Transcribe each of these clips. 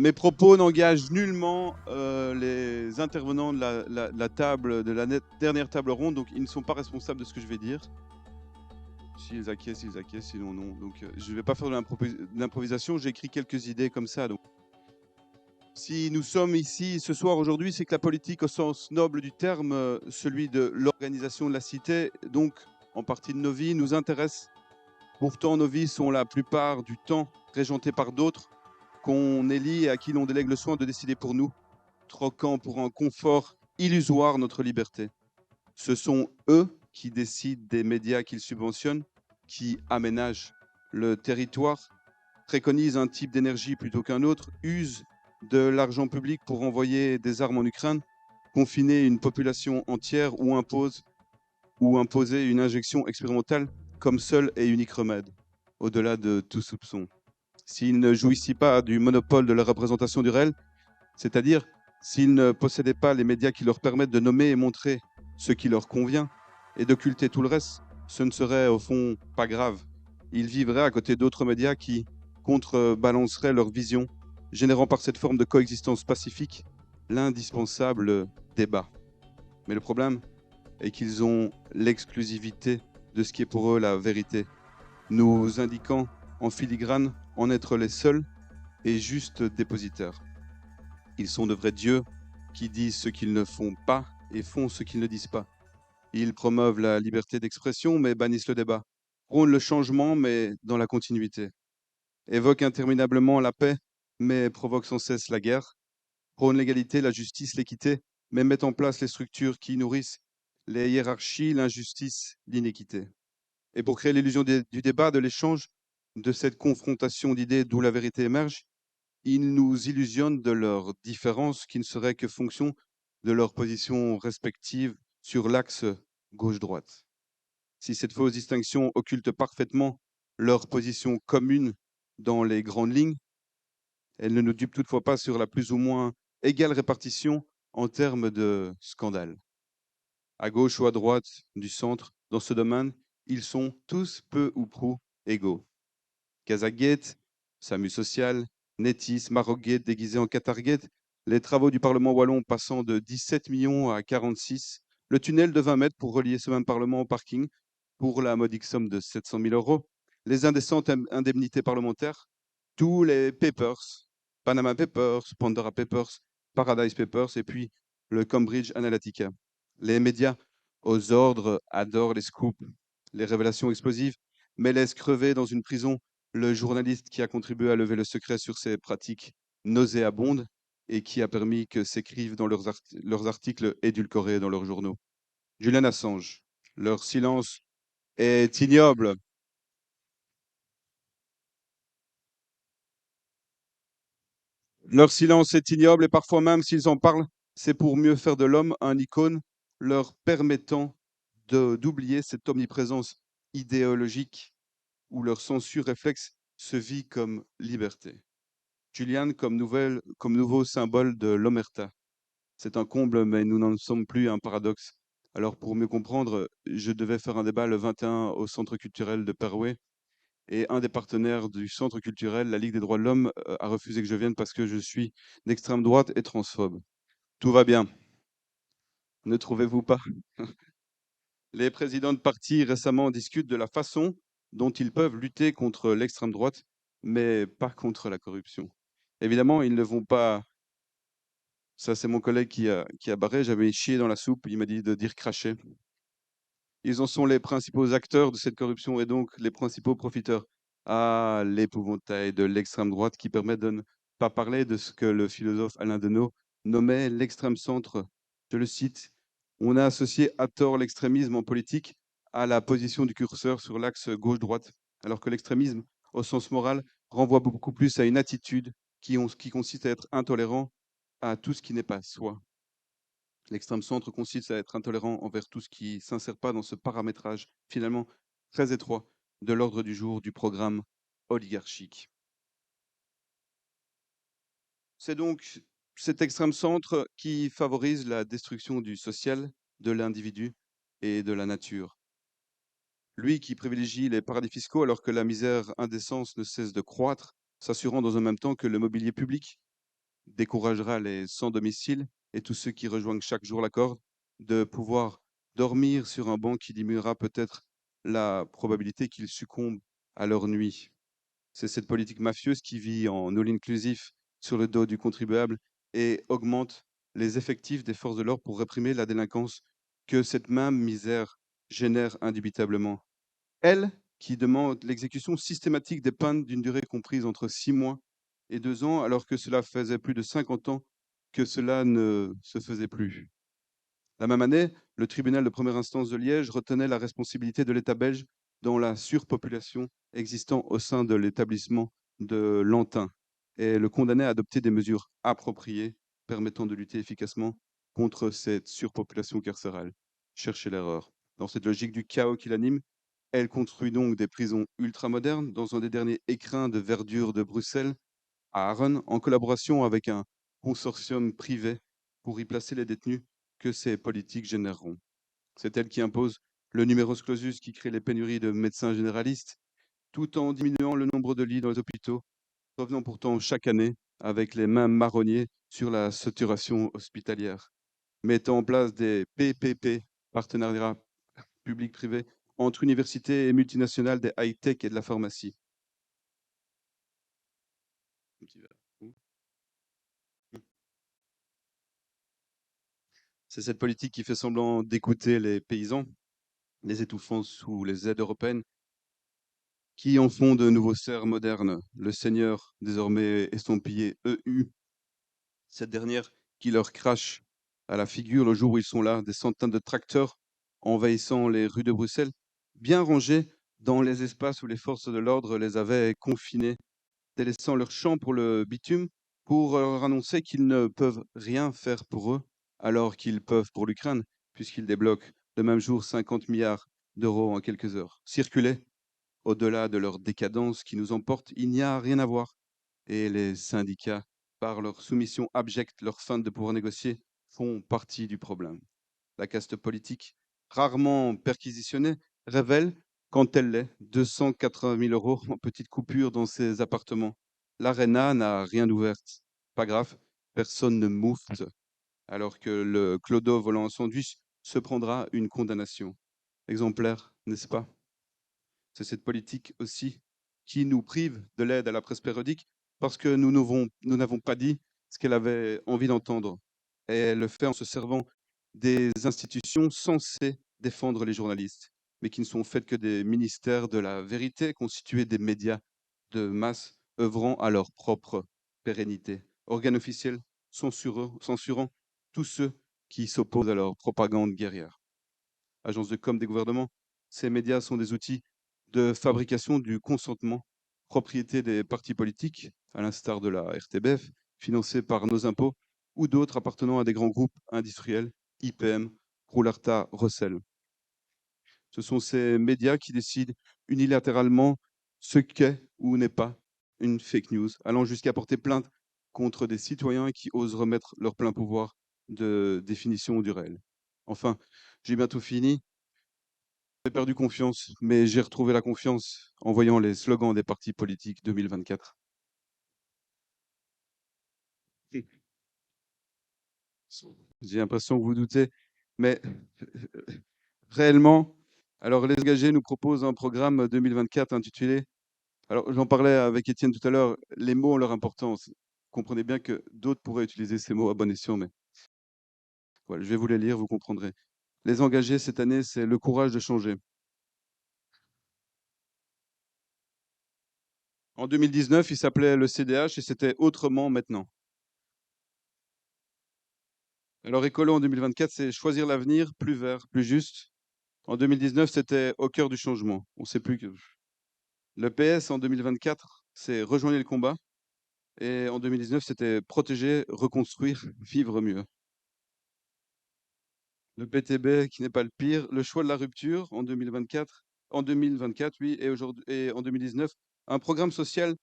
Mes propos n'engagent nullement les intervenants de la table, de la dernière table ronde, donc ils ne sont pas responsables de ce que je vais dire. S'ils acquiescent, ils acquiescent, sinon non. Donc je ne vais pas faire de l'improvisation, j'ai écrit quelques idées comme ça. Donc. Si nous sommes ici ce soir aujourd'hui, c'est que la politique au sens noble du terme, celui de l'organisation de la cité, donc en partie de nos vies, nous intéresse. Pourtant, nos vies sont la plupart du temps régentées par d'autres qu'on élit et à qui l'on délègue le soin de décider pour nous, troquant pour un confort illusoire notre liberté. Ce sont eux qui décident des médias qu'ils subventionnent, qui aménagent le territoire, préconisent un type d'énergie plutôt qu'un autre, usent de l'argent public pour envoyer des armes en Ukraine, confiner une population entière ou imposer une injection expérimentale comme seul et unique remède, au-delà de tout soupçon. S'ils ne jouissaient pas du monopole de la représentation du réel, c'est-à-dire s'ils ne possédaient pas les médias qui leur permettent de nommer et montrer ce qui leur convient et d'occulter tout le reste, ce ne serait au fond pas grave. Ils vivraient à côté d'autres médias qui contrebalanceraient leur vision, générant par cette forme de coexistence pacifique l'indispensable débat. Mais le problème est qu'ils ont l'exclusivité de ce qui est pour eux la vérité, nous indiquant en filigrane en être les seuls et justes dépositaires. Ils sont de vrais dieux qui disent ce qu'ils ne font pas et font ce qu'ils ne disent pas. Ils promeuvent la liberté d'expression mais bannissent le débat, prônent le changement mais dans la continuité, évoquent interminablement la paix mais provoquent sans cesse la guerre, prônent l'égalité, la justice, l'équité mais mettent en place les structures qui nourrissent les hiérarchies, l'injustice, l'iniquité. Et pour créer l'illusion du débat, de l'échange, de cette confrontation d'idées d'où la vérité émerge, ils nous illusionnent de leurs différences qui ne seraient que fonction de leurs positions respectives sur l'axe gauche-droite. Si cette fausse distinction occulte parfaitement leur position commune dans les grandes lignes, elle ne nous dupe toutefois pas sur la plus ou moins égale répartition en termes de scandale. À gauche ou à droite du centre, dans ce domaine, ils sont tous peu ou prou égaux. Casagate, SAMU social, Netis, Marogate déguisé en Qatargate, les travaux du Parlement wallon passant de 17 millions à 46, le tunnel de 20 mètres pour relier ce même Parlement au parking pour la modique somme de 700 000 euros, les indécentes indemnités parlementaires, tous les papers, Panama Papers, Pandora Papers, Paradise Papers et puis le Cambridge Analytica. Les médias aux ordres adorent les scoops, les révélations explosives, mais laissent crever dans une prison le journaliste qui a contribué à lever le secret sur ces pratiques nauséabondes et qui a permis que s'écrivent dans leurs articles édulcorés dans leurs journaux. Julian Assange, leur silence est ignoble. Leur silence est ignoble et parfois même s'ils en parlent, c'est pour mieux faire de l'homme un icône leur permettant d'oublier cette omniprésence idéologique où leur censure réflexe se vit comme liberté. Julian comme nouveau symbole de l'omerta. C'est un comble, mais nous n'en sommes plus un paradoxe. Alors pour mieux comprendre, je devais faire un débat le 21 au Centre culturel de Perouet et un des partenaires du Centre culturel, la Ligue des droits de l'homme, a refusé que je vienne parce que je suis d'extrême droite et transphobe. Tout va bien, ne trouvez-vous pas? Les présidents de partis récemment discutent de la façon dont ils peuvent lutter contre l'extrême droite, mais pas contre la corruption. Évidemment, ils ne vont pas. Ça, c'est mon collègue qui a barré. J'avais chié dans la soupe. Il m'a dit de dire cracher. Ils en sont les principaux acteurs de cette corruption et donc les principaux profiteurs. Ah, l'épouvantail de l'extrême droite qui permet de ne pas parler de ce que le philosophe Alain Deneau nommait l'extrême centre. Je le cite, on a associé à tort l'extrémisme en politique à la position du curseur sur l'axe gauche-droite, alors que l'extrémisme, au sens moral, renvoie beaucoup plus à une attitude qui consiste à être intolérant à tout ce qui n'est pas soi. L'extrême centre consiste à être intolérant envers tout ce qui ne s'insère pas dans ce paramétrage, finalement très étroit, de l'ordre du jour du programme oligarchique. C'est donc cet extrême centre qui favorise la destruction du social, de l'individu et de la nature. Lui qui privilégie les paradis fiscaux alors que la misère indécence ne cesse de croître, s'assurant dans un même temps que le mobilier public découragera les sans domicile et tous ceux qui rejoignent chaque jour la corde de pouvoir dormir sur un banc qui diminuera peut-être la probabilité qu'ils succombent à leur nuit. C'est cette politique mafieuse qui vit en all inclusif sur le dos du contribuable et augmente les effectifs des forces de l'ordre pour réprimer la délinquance que cette même misère génère indubitablement. Elle, qui demande l'exécution systématique des peines d'une durée comprise entre 6 mois et 2 ans, alors que cela faisait plus de 50 ans que cela ne se faisait plus. La même année, le tribunal de première instance de Liège retenait la responsabilité de l'État belge dans la surpopulation existant au sein de l'établissement de Lantin et le condamnait à adopter des mesures appropriées permettant de lutter efficacement contre cette surpopulation carcérale. Cherchez l'erreur. Dans cette logique du chaos qui l'anime, elle construit donc des prisons ultramodernes dans un des derniers écrins de verdure de Bruxelles, à Aaron, en collaboration avec un consortium privé pour y placer les détenus que ces politiques généreront. C'est elle qui impose le numerus clausus qui crée les pénuries de médecins généralistes, tout en diminuant le nombre de lits dans les hôpitaux, revenant pourtant chaque année avec les mêmes marronniers sur la saturation hospitalière, mettant en place des PPP, partenariats public-privé, entre universités et multinationales des high-tech et de la pharmacie. C'est cette politique qui fait semblant d'écouter les paysans, les étouffant sous les aides européennes, qui en font de nouveaux serfs modernes. Le Seigneur, désormais estampillé EU, cette dernière qui leur crache à la figure le jour où ils sont là, des centaines de tracteurs envahissant les rues de Bruxelles, bien rangés dans les espaces où les forces de l'ordre les avaient confinés, délaissant leur champ pour le bitume, pour leur annoncer qu'ils ne peuvent rien faire pour eux, alors qu'ils peuvent pour l'Ukraine, puisqu'ils débloquent le même jour 50 milliards d'euros en quelques heures. Circuler au-delà de leur décadence qui nous emporte, il n'y a rien à voir. Et les syndicats, par leur soumission abjecte, leur feinte de pouvoir négocier, font partie du problème. La caste politique, rarement perquisitionnée, révèle, quand elle l'est, 280 000 euros en petites coupures dans ses appartements. L'ARENA n'a rien d'ouvert. Pas grave, personne ne moufte, alors que le clodo volant un sandwich se prendra une condamnation. Exemplaire, n'est-ce pas? C'est cette politique aussi qui nous prive de l'aide à la presse périodique parce que nous n'avons pas dit ce qu'elle avait envie d'entendre. Et elle le fait en se servant des institutions censées défendre les journalistes, mais qui ne sont faites que des ministères de la vérité constitués des médias de masse œuvrant à leur propre pérennité. Organes officiels censurant tous ceux qui s'opposent à leur propagande guerrière. Agences de com des gouvernements, ces médias sont des outils de fabrication du consentement, propriété des partis politiques, à l'instar de la RTBF, financée par nos impôts, ou d'autres appartenant à des grands groupes industriels, IPM, Roularta, Rossel. Ce sont ces médias qui décident unilatéralement ce qu'est ou n'est pas une fake news, allant jusqu'à porter plainte contre des citoyens qui osent remettre leur plein pouvoir de définition du réel. Enfin, j'ai bientôt fini. J'ai perdu confiance, mais j'ai retrouvé la confiance en voyant les slogans des partis politiques 2024. J'ai l'impression que vous doutez, mais réellement, alors les engagés nous proposent un programme 2024 intitulé, alors j'en parlais avec Étienne tout à l'heure, les mots ont leur importance. Comprenez bien que d'autres pourraient utiliser ces mots à bon escient, mais voilà, je vais vous les lire, vous comprendrez. Les engagés cette année, c'est le courage de changer. En 2019, il s'appelait le CDH et c'était autrement maintenant. Alors écolo en 2024, c'est choisir l'avenir, plus vert, plus juste. En 2019, c'était au cœur du changement. On sait plus que. Le PS en 2024, c'est rejoindre le combat. Et en 2019, c'était protéger, reconstruire, vivre mieux. Le PTB qui n'est pas le pire. Le choix de la rupture en 2024. En 2024, oui, et aujourd'hui et en 2019, un programme social.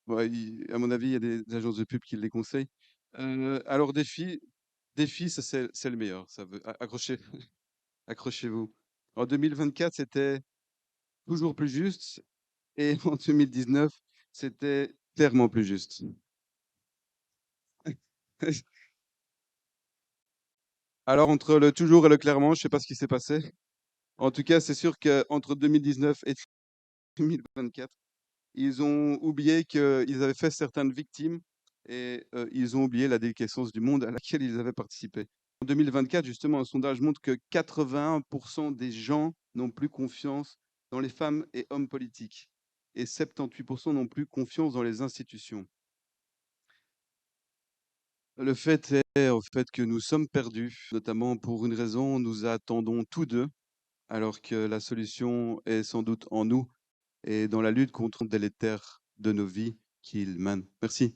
Ouais, à mon avis, il y a des agences de pub qui les conseillent. Alors défi, ça c'est le meilleur. Ça veut accrocher. Accrochez-vous. En 2024, c'était toujours plus juste et en 2019, c'était clairement plus juste. Alors, entre le toujours et le clairement, je sais pas ce qui s'est passé. En tout cas, c'est sûr qu'entre 2019 et 2024, ils ont oublié qu'ils avaient fait certaines victimes et ils ont oublié la déliquescence du monde à laquelle ils avaient participé. En 2024, justement, un sondage montre que 81% des gens n'ont plus confiance dans les femmes et hommes politiques et 78% n'ont plus confiance dans les institutions. Le fait est, en fait, que nous sommes perdus, notamment pour une raison, nous attendons tous deux, alors que la solution est sans doute en nous et dans la lutte contre le délétère de nos vies qu'il mène. Merci.